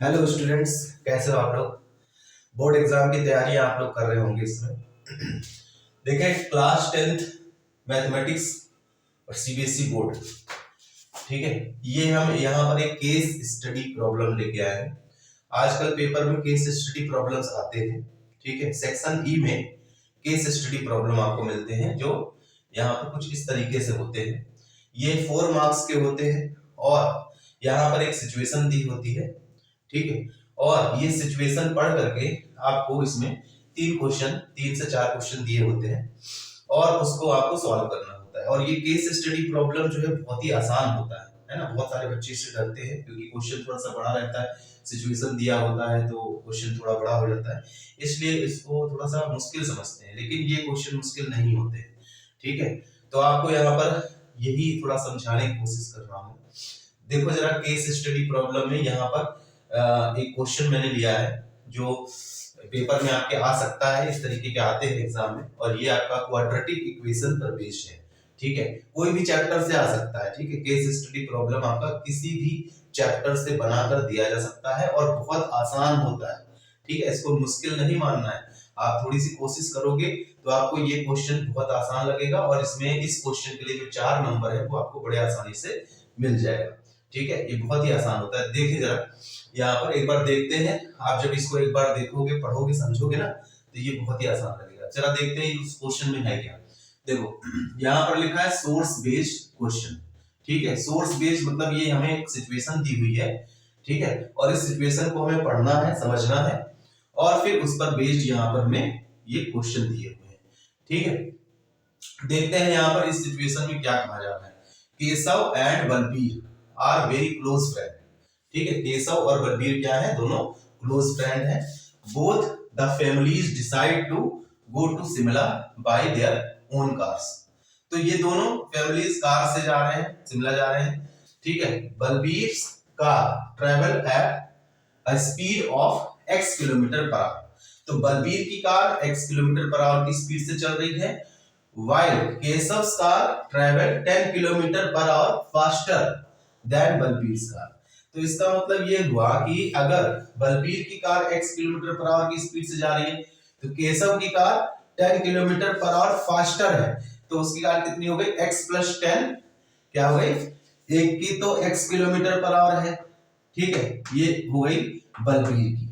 Hello students, कैसे हो आप लोग। बोर्ड एग्जाम की तैयारी आप लोग कर रहे होंगे इसमें। देखिए, क्लास 10th मैथमेटिक्स और सीबीएसई बोर्ड, ठीक है, ये हम यहाँ पर एक केस स्टडी प्रॉब्लम लेके आए हैं। आजकल पेपर में केस स्टडी प्रॉब्लम्स आते हैं, ठीक है। सेक्शन ई में केस स्टडी प्रॉब्लम आपको मिलते हैं जो यहाँ पर कुछ इस तरीके से होते हैं। ये 4 मार्क्स के होते हैं और यहाँ पर एक सिचुएशन दी होती है, ठीक है। और ये सिचुएशन पढ़ करके आपको इसमें 3 से 4 क्वेश्चन दिए होते हैं और उसको आपको सॉल्व करना होता है। और ये केस स्टडी प्रॉब्लम जो है बहुत ही आसान होता है ना। बहुत सारे बच्चे इससे डरते हैं क्योंकि क्वेश्चन थोड़ा सा बड़ा रहता है, सिचुएशन दिया होता है तो क्वेश्चन थोड़ा बड़ा हो जाता है, इसलिए इसको थोड़ा सा मुश्किल समझते हैं। लेकिन ये क्वेश्चन मुश्किल नहीं होते, ठीक है। तो आपको यहाँ पर यही थोड़ा समझाने की कोशिश कर रहा हूँ। देखो जरा, केस स्टडी प्रॉब्लम में यहाँ पर एक क्वेश्चन मैंने लिया है जो पेपर में आपके आ सकता है, इस तरीके के आते हैं एग्जाम में। और ये आपका क्वाड्रेटिक इक्वेशन पर बेस्ड है, ठीक है। कोई भी चैप्टर से आ सकता है, ठीक है। केस स्टडी प्रॉब्लम आपका किसी भी चैप्टर से बनाकर दिया जा सकता है और बहुत आसान होता है, ठीक है। इसको मुश्किल नहीं मानना है। आप थोड़ी सी कोशिश करोगे तो आपको ये क्वेश्चन बहुत आसान लगेगा और इसमें इस क्वेश्चन के लिए जो 4 नंबर है वो आपको बड़े आसानी से मिल जाएगा, ठीक है। ये बहुत ही आसान होता है। देखिए जरा, यहाँ पर एक बार देखते हैं। आप जब इसको एक बार देखोगे, पढ़ोगे, समझोगे ना, तो ये बहुत ही आसान लगेगा। चला देखते हैं उस क्वेश्चन में है क्या। देखो, यहाँ पर लिखा है सोर्स बेस्ड क्वेश्चन, ठीक है। सोर्स बेस्ड मतलब ये हमें एक सिचुएशन दी हुई है, ठीक है। और इस सिचुएशन को हमें पढ़ना है, समझना है और फिर उस पर बेस्ड यहाँ पर हमें ये क्वेश्चन दिए हुए हैं, ठीक है। देखते हैं यहाँ पर इस सिचुएशन में क्या कहा जा रहा है। Keshav and Balbir are very close friend, ठीक है। केशव और बलबीर क्या है, दोनों क्लोज फ्रेंड हैं। Both the families decide to go to Shimla by their own cars. तो ये दोनों फैमिलीज कार से जा रहे हैं, शिमला जा रहे हैं, ठीक है। Balbir car travel at a speed of x kilometre per hour. तो बलबीर की car x kilometre per hour की स्पीड से चल रही है, while Keshav car travel 10 kilometre per hour faster than Balbir car. तो इसका मतलब ये हुआ कि अगर बलबीर की car x kilometre per hour की स्पीड से जा रही है तो केशव की car 10 kilometre per hour faster है, तो उसकी कार कितनी हो गई, x प्लस 10 क्या हो गई, एक की तो x किलोमीटर पर आवर है, ठीक है। ये हो गई बलबीर की,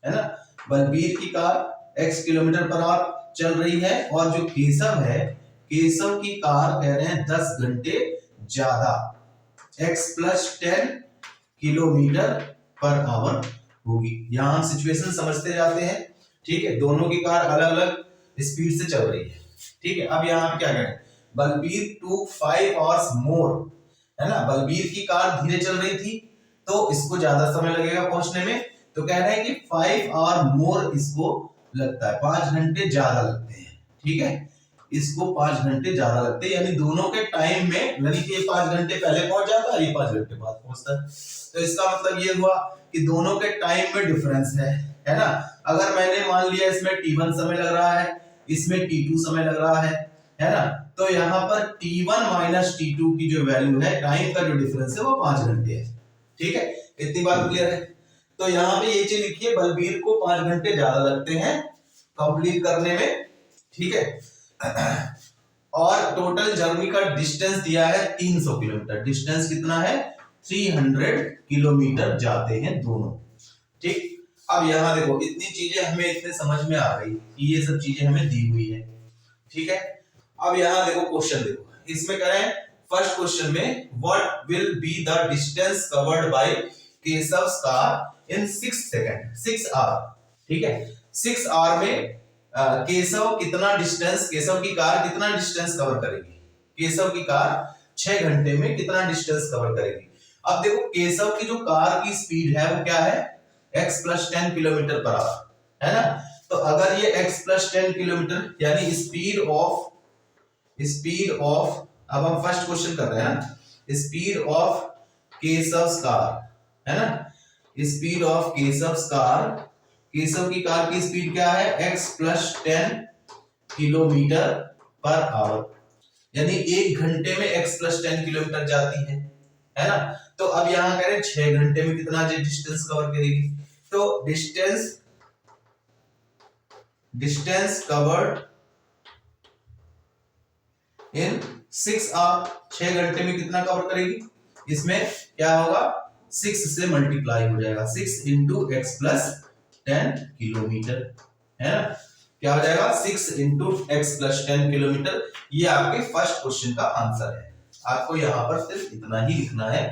है ना। बलबीर की car x kilometre per hour चल रही है और जो केशव है, केशव की कार कह रहे हैं 10 घंटे ज्यादा, x plus 10 kilometre per hour होगी। यहां हम सिचुएशन समझते जाते हैं, ठीक है। दोनों की कार अलग अलग स्पीड से चल रही है, ठीक है। अब यहाँ पे क्या करें, बलबीर टू 5 आवर्स मोर, है ना। बलबीर की कार धीरे चल रही थी तो इसको ज्यादा समय लगेगा पहुंचने में, तो कह रहे हैं कि 5 आवर मोर इसको लगता है, 5 घंटे ज्यादा लगते हैं, ठीक है। इसको 5 घंटे ज्यादा लगते हैं, यानी दोनों के टाइम में, यानी कि ये 5 घंटे पहले पहुंच जाता है, ये 5 घंटे बाद पहुंचता है। तो इसका मतलब ये हुआ कि दोनों के टाइम में डिफरेंस है ना। अगर मैंने मान लिया इसमें t1 समय लग रहा है, इसमें t2 समय लग रहा है ना, तो यहाँ पर t1 माइनस t2 की जो वैल्यू है, टाइम का जो डिफरेंस है वो 5 घंटे है, ठीक है। इतनी बात क्लियर है। तो यहाँ पे ये चीज लिखिए, बलबीर को 5 घंटे ज्यादा लगते हैं कंप्लीट करने में, ठीक है। और टोटल जर्नी का डिस्टेंस दिया है 300 किलोमीटर। डिस्टेंस कितना है, 300 किलोमीटर जाते हैं दोनों, ठीक। अब यहाँ देखो, इतनी चीजें हमें इतने समझ में आ गई कि ये सब चीजें हमें दी हुई है, ठीक है। अब यहाँ देखो क्वेश्चन, देखो इसमें करें फर्स्ट क्वेश्चन में, what will be the distance covered by Keshav car in 6 second, 6 hour, ठीक है। 6 आवर में केशव कितना डिस्टेंस, केशव की कार कितना डिस्टेंस कवर करेगी, केशव की कार 6 घंटे में कितना डिस्टेंस कवर करेगी। अब देखो, केशव की जो कार की स्पीड है वो क्या है, x plus 10 kilometre per hour, है ना। तो अगर ये x प्लस 10 किलोमीटर यानी स्पीड ऑफ, अब हम फर्स्ट क्वेश्चन कर रहे हैं ना, स्पीड ऑफ केशव कार, है ना, speed of Keshav car, Keshav की कार की स्पीड क्या है, x plus 10 kilometre per hour, यानी 1 घंटे में x प्लस 10 किलोमीटर जाती है, है ना। तो अब यहाँ करें 6 घंटे में कितना डिस्टेंस कवर करेगी, तो डिस्टेंस कवर्ड इन 6 आवर, 6 घंटे में कितना कवर करेगी, इसमें क्या होगा 6 से मल्टीप्लाई हो जाएगा, 6 इंटू एक्स प्लस 10 किलोमीटर, है ना। क्या हो जाएगा 6 इंटू एक्स प्लस 10 किलोमीटर। ये आपके फर्स्ट क्वेश्चन का आंसर है। आपको यहाँ पर सिर्फ इतना ही लिखना है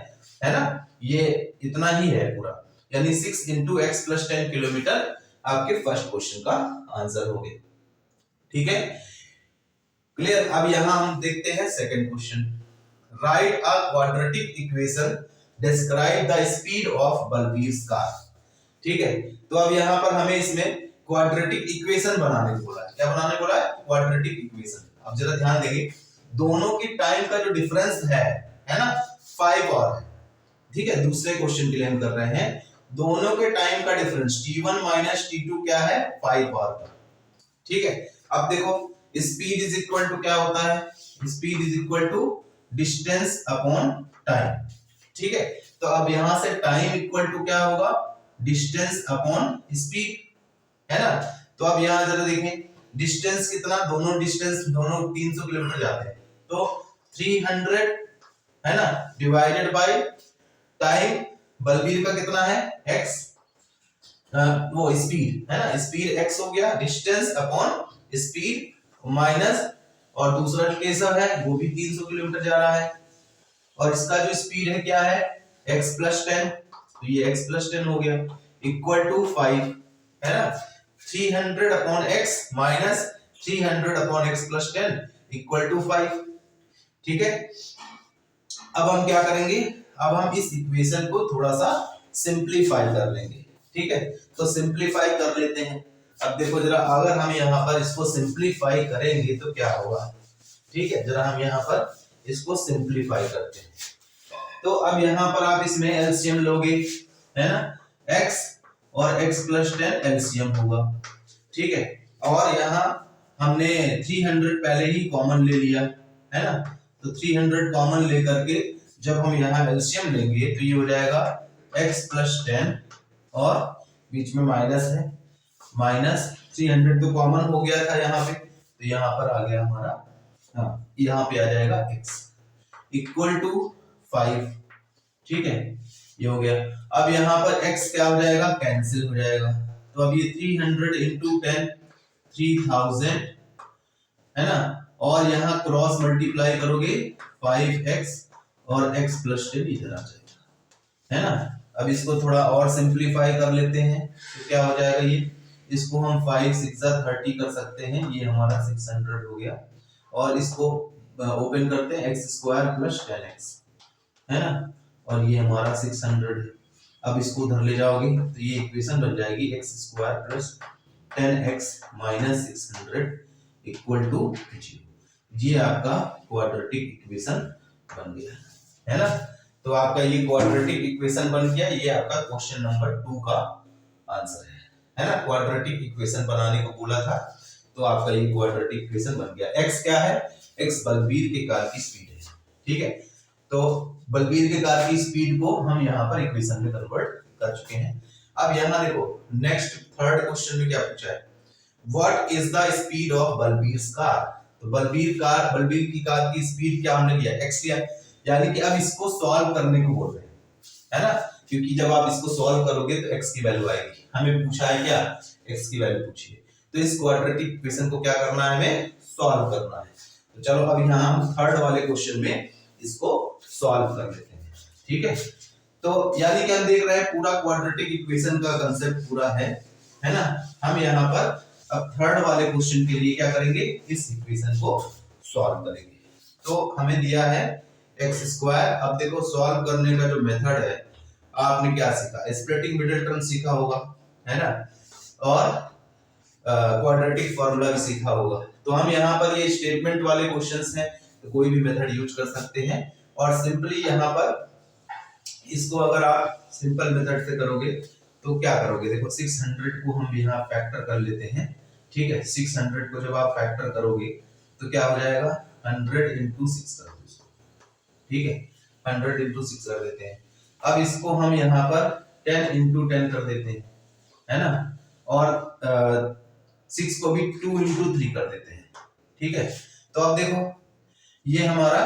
ना, ये इतना ही है पूरा, यानी 6 इंटू एक्स प्लस 10 किलोमीटर आपके फर्स्ट क्वेश्चन का आंसर हो गया। ठीक है, क्लियर। अब यहां हम देखते हैं second question. Right a quadratic equation describe the speed of Balbir car. ठीक है, तो अब यहां पर हमें इसमें क्वाड्रेटिक इक्वेशन बनाने को बोला है। क्या बनाने बोला है, क्वाड्रेटिक इक्वेशन। अब जरा ध्यान देंगे, दोनों की टाइम का जो डिफरेंस है ना 5 और है। ठीक है, दूसरे क्वेश्चन के लिए हम कर रहे हैं, दोनों के टाइम का डिफरेंस t1 माइनस t2 क्या है 5 और का। ठीक है, अब देखो स्पीड इज इक्वल टू क्या होता है, speed is equal to distance upon time. ठीक है, तो अब यहां से टाइम इक्वल टू क्या होगा, डिस्टेंस अपॉन स्पीड, है ना। तो अब यहां जरा देखें डिस्टेंस कितना, दोनों 300 किलोमीटर जाते हैं, तो 300 है ना डिवाइडेड बाय टाइम, बलबीर का कितना है x, वो स्पीड है ना, स्पीड x हो गया, डिस्टेंस अपॉन स्पीड माइनस, और दूसरा केस है वो भी 300 किलोमीटर जा रहा है, और इसका जो स्पीड है क्या है x प्लस 10, तो ये x प्लस 10 हो गया इक्वल टू 5, है ना। 300 upon x minus 300 upon x plus 10 equal to 5। ठीक है, अब हम क्या करेंगे, अब हम इस इक्वेशन को थोड़ा सा सिंपलीफाई कर लेंगे। ठीक है, तो सिंपलीफाई कर लेते हैं। अब देखो जरा, अगर हम यहाँ पर इसको सिंपलीफाई करेंगे तो क्या होगा। ठीक है, जरा हम यहाँ पर इसको सिंपलीफाई करते हैं, तो अब यहाँ पर आप इसमें एलसीएम लोगे, है ना, x और x प्लस 10 एलसीएम होगा। ठीक है, और यहाँ हमने 300 पहले ही कॉमन ले लिया, है ना, तो 300 कॉमन लेकर के जब हम यहाँ एलसीएम लेंगे तो ये हो जाएगा x प्लस 10 और बीच में माइनस है, माइनस 300 तो कॉमन हो गया था यहाँ पे, तो यहाँ पर आ गया हमारा, हाँ यहाँ पे आ जाएगा x इक्वल टू 5। ठीक है, ये हो गया। अब यहाँ पर x क्या हो जाएगा, कैंसिल हो जाएगा, तो अब ये 300 इंटू 10 3000, है ना, और यहाँ क्रॉस मल्टीप्लाई करोगे 5x और x प्लस 10 इधर आ जाएगा, है ना। अब इसको थोड़ा और सिंपलीफाई कर लेते हैं, तो क्या हो जाएगा, ये इसको हम 5 6 30 कर सकते हैं, ये हमारा 600 हो गया, और इसको ओपन करते हैं x स्क्वायर प्लस 10x, है ना, और ये हमारा 600 है। अब इसको उधर ले जाओगे तो ये इक्वेशन बन जाएगी x square plus 10x minus 600 equal to 0। ये आपका क्वाड्रेटिक इक्वेशन बन गया, है ना। तो आपका ये क्वाड्रेटिक इक्वेशन बन गया, ये आपका क्वेश्चन नंबर 2 का आंसर है ना। क्वाड्रेटिक इक्वेशन बनाने को बोला था, तो आपका ये क्वाड्रेटिक इक्वेशन बन गया। x क्या है, x बलबीर के कार की स्पीड है। ठीक है, तो बलबीर के कार की स्पीड को हम यहाँ पर इक्वेशन में कन्वर्ट कर चुके हैं। अब यहाँ देखो नेक्स्ट थर्ड क्वेश्चन में क्या पूछा है, what is the speed of Balbir car. तो बलबीर की कार की स्पीड क्या हमने लिया, x लिया, यानी कि अब इसको सॉल्व करने को बोल रहे हैं, है ना, क्योंकि जब आप इसको सॉल्व करोगे तो x की वैल्यू आएगी। हमें पूछा है क्या, x की वैल्यू पूछी है, तो इस क्वाड्रेटिक इक्वेशन को क्या करना है, हमें सॉल्व करना है। तो चलो अब यहाँ हम थर्ड वाले क्वेश्चन में इसको सॉल्व कर लेते हैं। ठीक है, तो यानी कि हम देख रहे हैं पूरा क्वाड्रेटिक इक्वेशन का कांसेप्ट पूरा है ना। हम यहाँ पर अब थर्ड वाले क्वेश्चन के लिए क्या करेंगे, इस इक्वेशन को सॉल्व करेंगे। तो हमें दिया है एक्स स्क्वायर। अब देखो सॉल्व करने का जो मेथड है, आपने क्या सीखा, स्प्लिटिंग मिडिल टर्म सीखा होगा, है ना, और क्वाड्रेटिक फार्मूला भी सीखा होगा। तो हम यहाँ पर ये स्टेटमेंट वाले क्वेश्चंस हैं, तो कोई भी मेथड यूज कर सकते हैं, और सिंपली यहाँ पर इसको अगर आप सिंपल मेथड से करोगे तो क्या करोगे, देखो 600 को हम यहाँ फैक्टर कर लेते हैं। ठीक है, 600 को जब आप फैक्टर करोगे तो क्या हो जाएगा, 100 into 6 कर दो। ठीक है, 100 इंटू 6 कर देते हैं। अब इसको हम यहाँ पर 10 इंटू 10 कर देते हैं, है ना, और 6 को भी 2 इंटू 3 कर देते हैं। ठीक है, तो अब देखो ये हमारा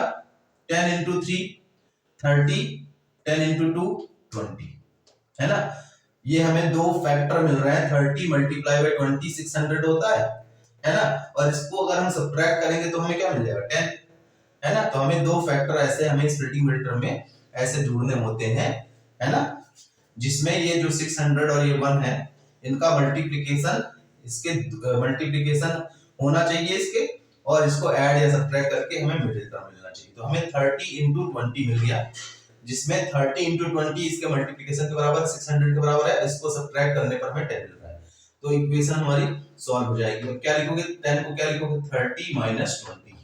10 इंटू 3 30, 10 इंटू 2 20, है ना। ये हमें दो फैक्टर मिल रहे हैं, 30 मल्टीप्लाई बाई 20 600 होता है ना। और इसको अगर हम सब्ट्रैक्ट करेंगे तो हमें क्या मिल जाएगा 10, है ना। तो हमें दो फैक्टर ऐसे हमें स्प्लिटिंग फिल्टर में ऐसे ढूंढने होते हैं, है ना, जिसमें ये जो 600 और ये 1 है इनका मल्टीप्लिकेशन, इसके मल्टीप्लिकेशन होना चाहिए इसके, और इसको ऐड या सब्ट्रैक्ट करके हमें मिडिल टर्म मिलना चाहिए। तो हमें 30 इंटू 20 मिल गया, जिसमें 30 इंटू 20 इसके मल्टीप्लिकेशन के बराबर 600 के बराबर है, इसको सब्ट्रैक्ट करने पर हमें 10 मिल रहा है। तो इक्वेशन हमारी सॉल्व हो जाएगी। अब क्या लिखोगे, 10 को क्या लिखोगे 30 माइनस 20,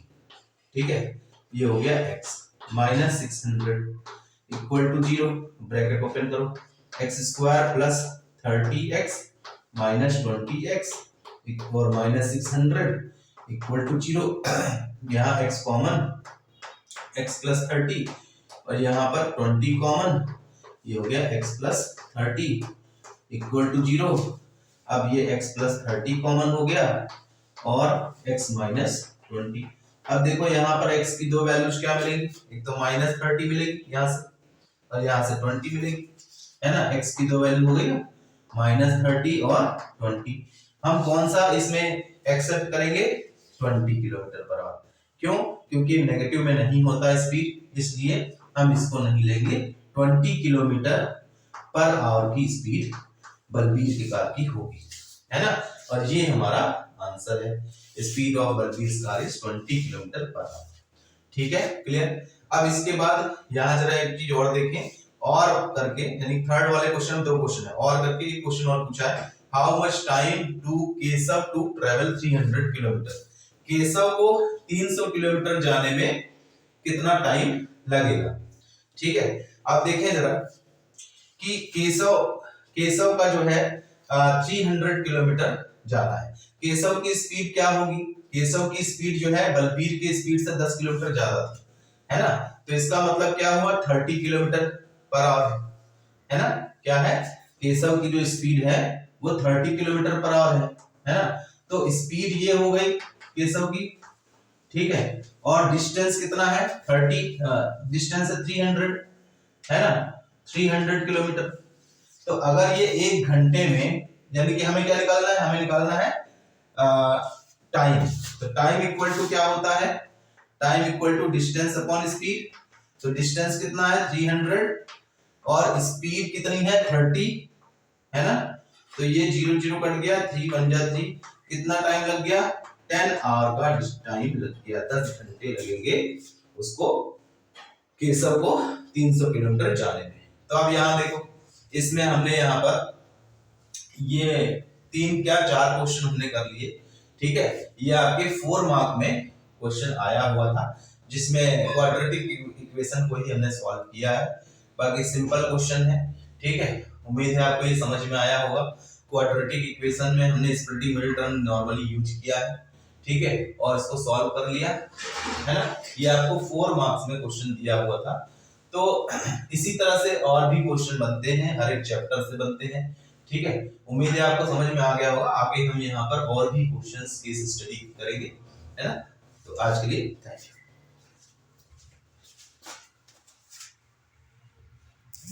ठीक है, ये हो गया x minus 600 equal to 0, bracket open करो, x square plus 30x minus 20x और माइनस 600 इक्वल टू 0। यहाँ x कॉमन, x प्लस 30 और यहाँ पर 20 कॉमन, ये हो गया x प्लस 30 इक्वल टू 0। अब ये x प्लस 30 कॉमन हो गया और x माइनस 20। अब देखो यहाँ पर x की दो वैल्यूज क्या मिलेंगी, एक तो माइनस 30 मिलेगी यहाँ से और यहाँ से 20 मिलेगी, है ना। x की दो वैल्यू हो गई ना, माइनस 30 और 20। हम कौन सा इसमें एक्सेप्ट करेंगे, 20 किलोमीटर पर आवर। क्यों, क्योंकि नेगेटिव में नहीं होता स्पीड, इसलिए हम इसको नहीं लेंगे। 20 किलोमीटर पर आवर की स्पीड बलबीर की कार की होगी, है ना। और ये हमारा आंसर है, speed of Balbir car is 20 kilometre per hour. ठीक है, क्लियर। अब इसके बाद यहाँ जरा एक चीज और देखें, और करके, यानी थर्ड वाले क्वेश्चन में दो क्वेश्चन है, और करके एक क्वेश्चन और पूछा है, how much time to Keshav to travel 300 kilometre. Keshav को 300 किलोमीटर जाने में कितना टाइम लगेगा। ठीक है, अब देखें जरा कि केशव का जो है 300 किलोमीटर जाना है। केशव की स्पीड क्या होगी, केशव की स्पीड जो है बलबीर की स्पीड से 10 किलोमीटर ज्यादा थी, है ना। तो इसका मतलब क्या हुआ, 30 किलोमीटर पर आवर, है ना। क्या है, केशव की जो स्पीड है वो 30 किलोमीटर पर आवर है ना। तो स्पीड ये हो गई केशव की, ठीक है, और डिस्टेंस कितना है 30, डिस्टेंस है 300, है ना, 300 किलोमीटर। तो अगर ये एक घंटे में, यानी कि हमें क्या निकालना है, हमें निकालना है टाइम। तो टाइम इक्वल टू क्या होता है, time equal to distance upon speed. तो डिस्टेंस कितना है 300 और स्पीड कितनी है 30, है ना। तो ये 0 0 कट गया, 3 1 जा 3, कितना टाइम लग गया, 10 आवर का टाइम लग गया, 10 घंटे लगेंगे उसको, केशव को 300 किलोमीटर जाने में। तो अब यहाँ देखो, इसमें हमने यहाँ पर ये 4 क्वेश्चन हमने कर लिए, ठीक है। ये आपके 4 मार्क में क्वेश्चन आया हुआ था, जिसमें क्वाड्रेटिक इक्वेशन को ही हमने सॉल्व किया है। बाकी सिंपल क्वेश्चन है, ठीक है। उम्मीद है आपको ये समझ में आया होगा। क्वाड्रेटिक इक्वेशन में हमने splitting middle term normally use किया है, ठीक है, और इसको सॉल्व कर लिया, है ना। ये आपको 4 मार्क्स में क्वेश्चन दिया हुआ था। तो इसी तरह से और भी क्वेश्चन बनते हैं, हर एक चैप्टर से बनते हैं, ठीक है। उम्मीद है आपको समझ में आ गया होगा। आगे हम यहाँ पर और भी क्वेश्चंस केस स्टडी करेंगे, है ना। तो आज के लिए थैंक यू।